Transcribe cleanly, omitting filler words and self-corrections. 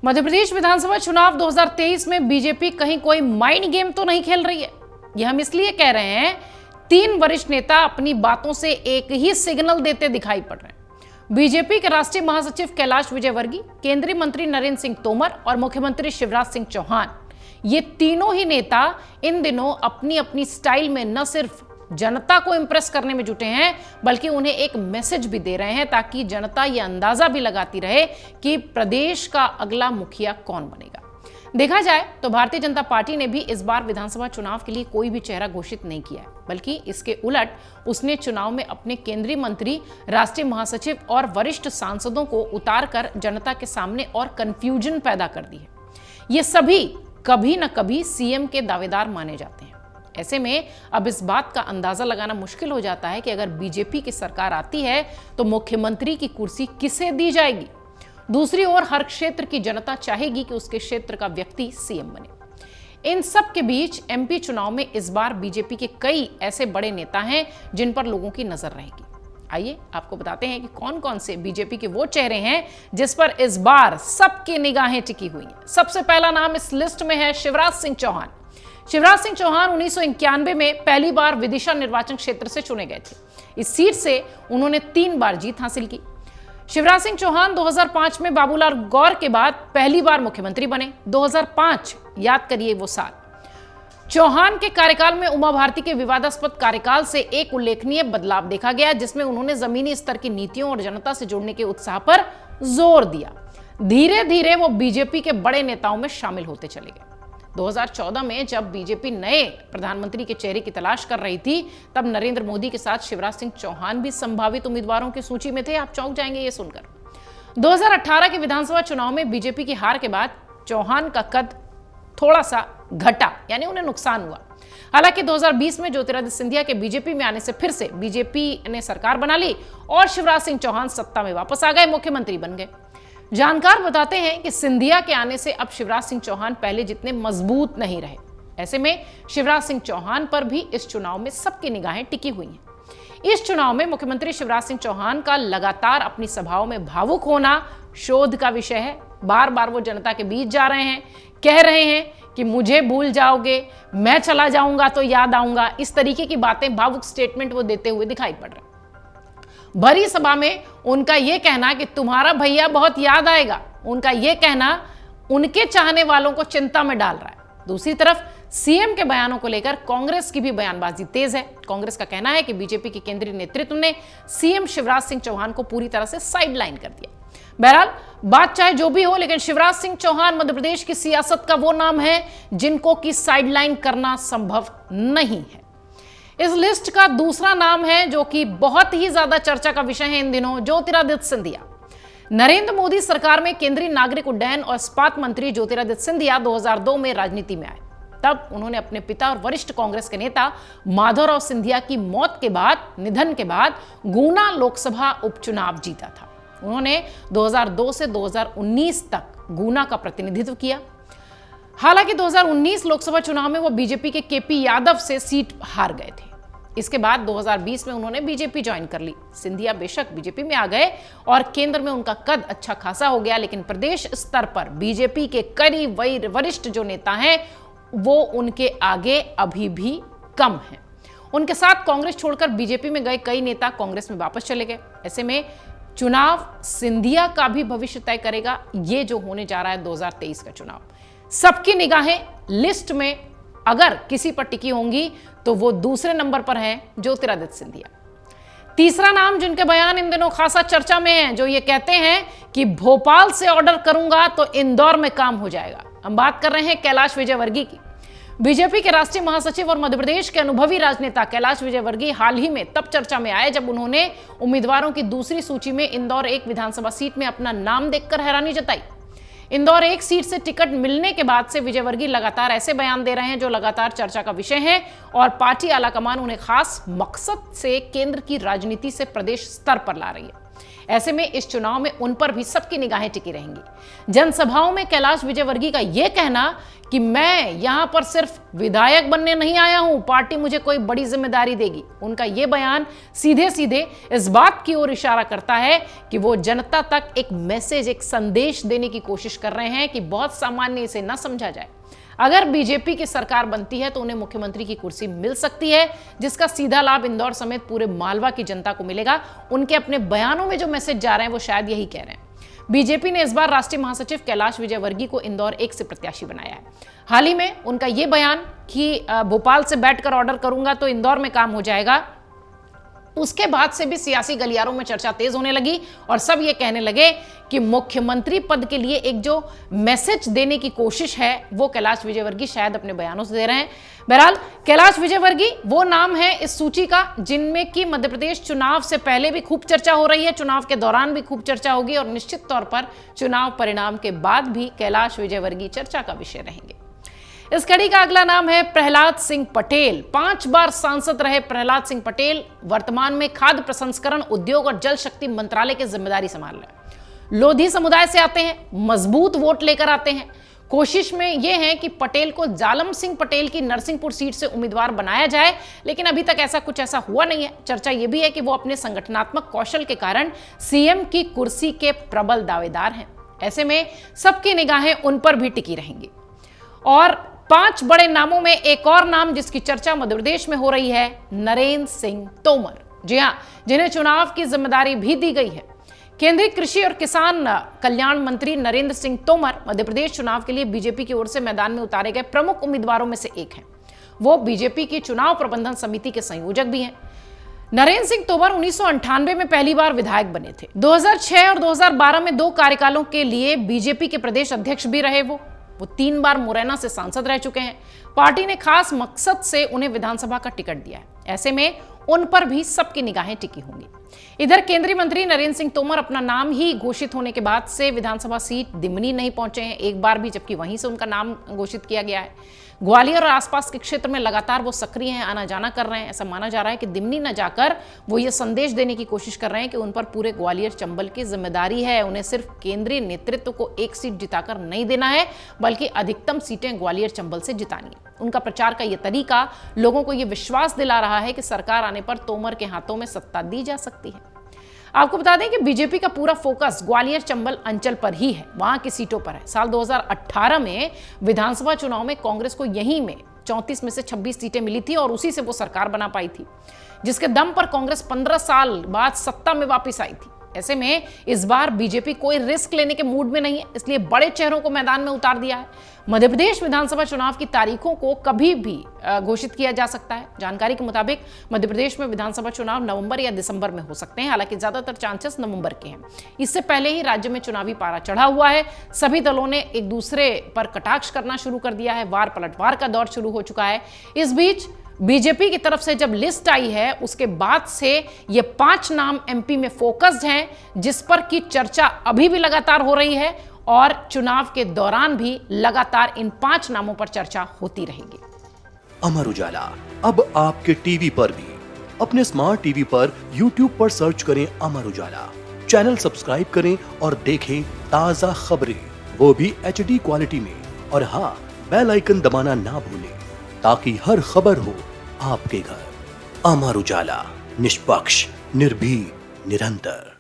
मध्य प्रदेश विधानसभा चुनाव 2023 में बीजेपी कहीं कोई माइंड गेम तो नहीं खेल रही है। यह हम इसलिए कह रहे हैं, 3 वरिष्ठ नेता अपनी बातों से एक ही सिग्नल देते दिखाई पड़ रहे हैं। बीजेपी के राष्ट्रीय महासचिव कैलाश विजयवर्गीय, केंद्रीय मंत्री नरेंद्र सिंह तोमर और मुख्यमंत्री शिवराज सिंह चौहान, ये तीनों ही नेता इन दिनों अपनी अपनी स्टाइल में न सिर्फ जनता को इंप्रेस करने में जुटे हैं, बल्कि उन्हें एक मैसेज भी दे रहे हैं ताकि जनता यह अंदाजा भी लगाती रहे कि प्रदेश का अगला मुखिया कौन बनेगा। देखा जाए तो भारतीय जनता पार्टी ने भी इस बार विधानसभा चुनाव के लिए कोई भी चेहरा घोषित नहीं किया है, बल्कि इसके उलट उसने चुनाव में अपने केंद्रीय मंत्री, राष्ट्रीय महासचिव और वरिष्ठ सांसदों को उतारकर जनता के सामने और कंफ्यूजन पैदा कर दी है। ये सभी कभी न कभी सीएम के दावेदार माने जाते हैं। ऐसे में अब इस बात का अंदाजा लगाना मुश्किल हो जाता है कि अगर बीजेपी की सरकार आती है तो मुख्यमंत्री की कुर्सी किसे दी जाएगी। दूसरी ओर हर क्षेत्र की जनता चाहेगी कि उसके क्षेत्र का व्यक्ति सीएम बने। इन सब के बीच एमपी चुनाव में इस बार बीजेपी के कई ऐसे बड़े नेता हैं जिन पर लोगों की नजर रहेगी। आइए आपको बताते हैं कि कौन कौन से बीजेपी के वो चेहरे हैं जिस पर इस बार सबकी निगाहें टिकी हुई हैं। सबसे पहला नाम इस लिस्ट में है शिवराज सिंह चौहान। शिवराज सिंह चौहान 1991 में पहली बार विदिशा निर्वाचन क्षेत्र से चुने गए थे। इस सीट से उन्होंने 3 बार जीत हासिल की। शिवराज सिंह चौहान 2005 में बाबूलाल गौर के बाद पहली बार मुख्यमंत्री बने। 2005, याद करिए वो साल। चौहान के कार्यकाल में उमा भारती के विवादास्पद कार्यकाल से एक उल्लेखनीय बदलाव देखा गया, जिसमें उन्होंने जमीनी स्तर की नीतियों और जनता से जुड़ने के उत्साह पर जोर दिया। धीरे धीरे वो बीजेपी के बड़े नेताओं में शामिल होते चले गए। 2014 में जब बीजेपी नए प्रधानमंत्री के चेहरे की तलाश कर रही थी, तब नरेंद्र मोदी के साथ शिवराज सिंह चौहान भी संभावित उम्मीदवारों की सूची में थे। आप चौंक जाएंगे ये सुनकर। 2018 के विधानसभा चुनाव में बीजेपी की हार के बाद चौहान का कद थोड़ा सा घटा, यानी उन्हें नुकसान हुआ। हालांकि 2020 में ज्योतिरादित्य सिंधिया के बीजेपी में आने से फिर से बीजेपी ने सरकार बना ली और शिवराज सिंह चौहान सत्ता में वापस आ गए, मुख्यमंत्री बन गए। जानकार बताते हैं कि सिंधिया के आने से अब शिवराज सिंह चौहान पहले जितने मजबूत नहीं रहे। ऐसे में शिवराज सिंह चौहान पर भी इस चुनाव में सबकी निगाहें टिकी हुई हैं। इस चुनाव में मुख्यमंत्री शिवराज सिंह चौहान का लगातार अपनी सभाओं में भावुक होना शोध का विषय है। बार बार वो जनता के बीच जा रहे हैं, कह रहे हैं कि मुझे भूल जाओगे, मैं चला जाऊंगा तो याद आऊंगा। इस तरीके की बातें, भावुक स्टेटमेंट वो देते हुए दिखाई पड़ रहे हैं। भरी सभा में उनका यह कहना कि तुम्हारा भैया बहुत याद आएगा, उनका यह कहना उनके चाहने वालों को चिंता में डाल रहा है। दूसरी तरफ सीएम के बयानों को लेकर कांग्रेस की भी बयानबाजी तेज है। कांग्रेस का कहना है कि बीजेपी के केंद्रीय नेतृत्व ने सीएम शिवराज सिंह चौहान को पूरी तरह से साइडलाइन कर दिया। बहरहाल बात चाहे जो भी हो, लेकिन शिवराज सिंह चौहान मध्य प्रदेश की सियासत का वो नाम है जिनको की साइडलाइन करना संभव नहीं है। इस लिस्ट का दूसरा नाम है जो कि बहुत ही ज्यादा चर्चा का विषय है इन दिनों, ज्योतिरादित्य सिंधिया। नरेंद्र मोदी सरकार में केंद्रीय नागरिक उड्डयन और इस्पात मंत्री ज्योतिरादित्य सिंधिया 2002 में राजनीति में आए। तब उन्होंने अपने पिता और वरिष्ठ कांग्रेस के नेता माधवराव सिंधिया की मौत के बाद, निधन के बाद गुना लोकसभा उपचुनाव जीता था। उन्होंने 2002 से 2019 तक गुना का प्रतिनिधित्व किया। हालांकि 2019 लोकसभा चुनाव में वो बीजेपी के केपी यादव से सीट हार गए थे। इसके बाद 2020 में उन्होंने बीजेपी ज्वाइन कर ली। सिंधिया बेशक बीजेपी में आ गए और केंद्र में उनका कद अच्छा खासा हो गया, लेकिन प्रदेश स्तर पर बीजेपी के कई वरिष्ठ जो नेता हैं वो उनके आगे अभी भी कम हैं। उनके साथ कांग्रेस छोड़कर बीजेपी में गए कई नेता कांग्रेस में वापस चले गए। ऐसे में चुनाव सिंधिया का भी भविष्य तय करेगा। ये जो होने जा रहा है 2023 का चुनाव, सबकी निगाहें लिस्ट में अगर किसी पर टिकी होंगी तो वो दूसरे नंबर पर हैं ज्योतिरादित्य सिंधिया। तीसरा नाम जिनके बयान इन दिनों खासा चर्चा में है, जो ये कहते हैं कि भोपाल से ऑर्डर करूंगा तो इंदौर में काम हो जाएगा। हम बात कर रहे हैं कैलाश विजयवर्गीय की। बीजेपी के राष्ट्रीय महासचिव और मध्य प्रदेश के अनुभवी राजनेता कैलाश विजयवर्गीय हाल ही में तब चर्चा में आए जब उन्होंने उम्मीदवारों की दूसरी सूची में इंदौर 1 विधानसभा सीट में अपना नाम देखकर हैरानी जताई। इंदौर 1 सीट से टिकट मिलने के बाद से विजयवर्गीय लगातार ऐसे बयान दे रहे हैं जो लगातार चर्चा का विषय है और पार्टी आलाकमान उन्हें खास मकसद से केंद्र की राजनीति से प्रदेश स्तर पर ला रही है। ऐसे में इस चुनाव में उन पर भी सबकी निगाहें टिकी रहेंगी। जनसभाओं में कैलाश विजयवर्गीय का यह कहना कि मैं यहां पर सिर्फ विधायक बनने नहीं आया हूं, पार्टी मुझे कोई बड़ी जिम्मेदारी देगी, उनका यह बयान सीधे सीधे इस बात की ओर इशारा करता है कि वो जनता तक एक मैसेज, एक संदेश देने की कोशिश कर रहे हैं कि बहुत सामान्य इसे न समझा जाए। अगर बीजेपी की सरकार बनती है तो उन्हें मुख्यमंत्री की कुर्सी मिल सकती है, जिसका सीधा लाभ इंदौर समेत पूरे मालवा की जनता को मिलेगा। उनके अपने बयानों में जो मैसेज जा रहे हैं वो शायद यही कह रहे हैं। बीजेपी ने इस बार राष्ट्रीय महासचिव कैलाश विजयवर्गीय को इंदौर 1 से प्रत्याशी बनाया है। हाल ही में उनका यह बयान कि भोपाल से बैठकर ऑर्डर करूंगा तो इंदौर में काम हो जाएगा, उसके बाद से भी सियासी गलियारों में चर्चा तेज होने लगी और सब ये कहने लगे कि मुख्यमंत्री पद के लिए एक जो मैसेज देने की कोशिश है वो कैलाश विजयवर्गीय शायद अपने बयानों से दे रहे हैं। बहरहाल कैलाश विजयवर्गीय वो नाम है इस सूची का जिनमें कि मध्य प्रदेश चुनाव से पहले भी खूब चर्चा हो रही है, चुनाव के दौरान भी खूब चर्चा होगी और निश्चित तौर पर चुनाव परिणाम के बाद भी कैलाश विजयवर्गीय चर्चा का विषय रहेंगे। इस कड़ी का अगला नाम है प्रहलाद सिंह पटेल। 5 बार सांसद रहे प्रहलाद सिंह पटेल वर्तमान में खाद्य प्रसंस्करण उद्योग और जल शक्ति मंत्रालय की जिम्मेदारी संभाल रहे हैं। लोधी समुदाय से आते हैं, मजबूत वोट लेकर आते हैं। कोशिश में यह है कि पटेल को जालम सिंह पटेल की नरसिंहपुर सीट से उम्मीदवार बनाया जाए, लेकिन अभी तक ऐसा हुआ नहीं है। चर्चा यह भी है कि वो अपने संगठनात्मक कौशल के कारण सीएम की कुर्सी के प्रबल दावेदार हैं। ऐसे में सबकी निगाहें उन पर भी टिकी रहेंगी। और 5 बड़े नामों में एक और नाम जिसकी चर्चा मध्य प्रदेश में हो रही है, नरेंद्र सिंह तोमर। जी हां, जिन्हें चुनाव की जिम्मेदारी भी दी गई है। केंद्रीय कृषि और किसान कल्याण मंत्री नरेंद्र सिंह तोमर मध्य प्रदेश चुनाव के लिए बीजेपी की ओर से मैदान में उतारे गए प्रमुख उम्मीदवारों में से एक हैं। वो बीजेपी की चुनाव प्रबंधन समिति के संयोजक भी हैं। नरेंद्र सिंह तोमर 1998 में पहली बार विधायक बने थे। 2006 और 2012 में 2 कार्यकालों के लिए बीजेपी के प्रदेश अध्यक्ष भी रहे। वो 3 बार मुरैना से सांसद रह चुके हैं। पार्टी ने खास मकसद से उन्हें विधानसभा का टिकट दिया है। ऐसे में उन पर भी सबकी निगाहें टिकी होंगी। इधर केंद्रीय मंत्री नरेंद्र सिंह तोमर अपना नाम ही घोषित होने के बाद से विधानसभा सीट दिमनी नहीं पहुंचे हैं एक बार भी, जबकि वहीं से उनका नाम घोषित किया गया है। ग्वालियर और आसपास के क्षेत्र में लगातार वो सक्रिय हैं, आना जाना कर रहे हैं। ऐसा माना जा रहा है कि दिमनी न जाकर वो ये संदेश देने की कोशिश कर रहे हैं कि उन पर पूरे ग्वालियर चंबल की जिम्मेदारी है। उन्हें सिर्फ केंद्रीय नेतृत्व को 1 सीट जिताकर नहीं देना है, बल्कि अधिकतम सीटें ग्वालियर चंबल से जितानी है। उनका प्रचार का यह तरीका लोगों को यह विश्वास दिला रहा है कि सरकार आने पर तोमर के हाथों में सत्ता दी जा सकती है। आपको बता दें कि बीजेपी का पूरा फोकस ग्वालियर चंबल अंचल पर ही है, वहां की सीटों पर है। साल 2018 में विधानसभा चुनाव में कांग्रेस को यहीं में 34 में से 26 सीटें मिली थी और उसी से वो सरकार बना पाई थी, जिसके दम पर कांग्रेस 15 साल बाद सत्ता में वापस आई थी। ऐसे में इस बार बीजेपी कोई रिस्क लेने के मूड में नहीं है, इसलिए बड़े चेहरों को मैदान में उतार दिया है। मध्य प्रदेश विधानसभा चुनाव की तारीखों को कभी भी घोषित किया जा सकता है। जानकारी के मुताबिक मध्य प्रदेश में विधानसभा चुनाव नवंबर या दिसंबर में हो सकते हैं, हालांकि ज्यादातर चांसेस नवंबर के हैं। इससे पहले ही राज्य में चुनावी पारा चढ़ा हुआ है। सभी दलों ने एक दूसरे पर कटाक्ष करना शुरू कर दिया है, वार पलटवार का दौर शुरू हो चुका है। इस बीच बीजेपी की तरफ से जब लिस्ट आई है उसके बाद से ये 5 नाम एमपी में फोकस्ड हैं, जिस पर की चर्चा अभी भी लगातार हो रही है और चुनाव के दौरान भी लगातार इन 5 नामों पर चर्चा होती रहेगी। अमर उजाला अब आपके टीवी पर भी। अपने स्मार्ट टीवी पर यूट्यूब पर सर्च करें अमर उजाला, चैनल सब्सक्राइब करें और देखें ताजा खबरें, वो भी HD क्वालिटी में। और हाँ, बेल आइकन दबाना ना भूलें ताकि हर खबर हो आपके घर। अमर उजाला, निष्पक्ष, निर्भीक, निरंतर।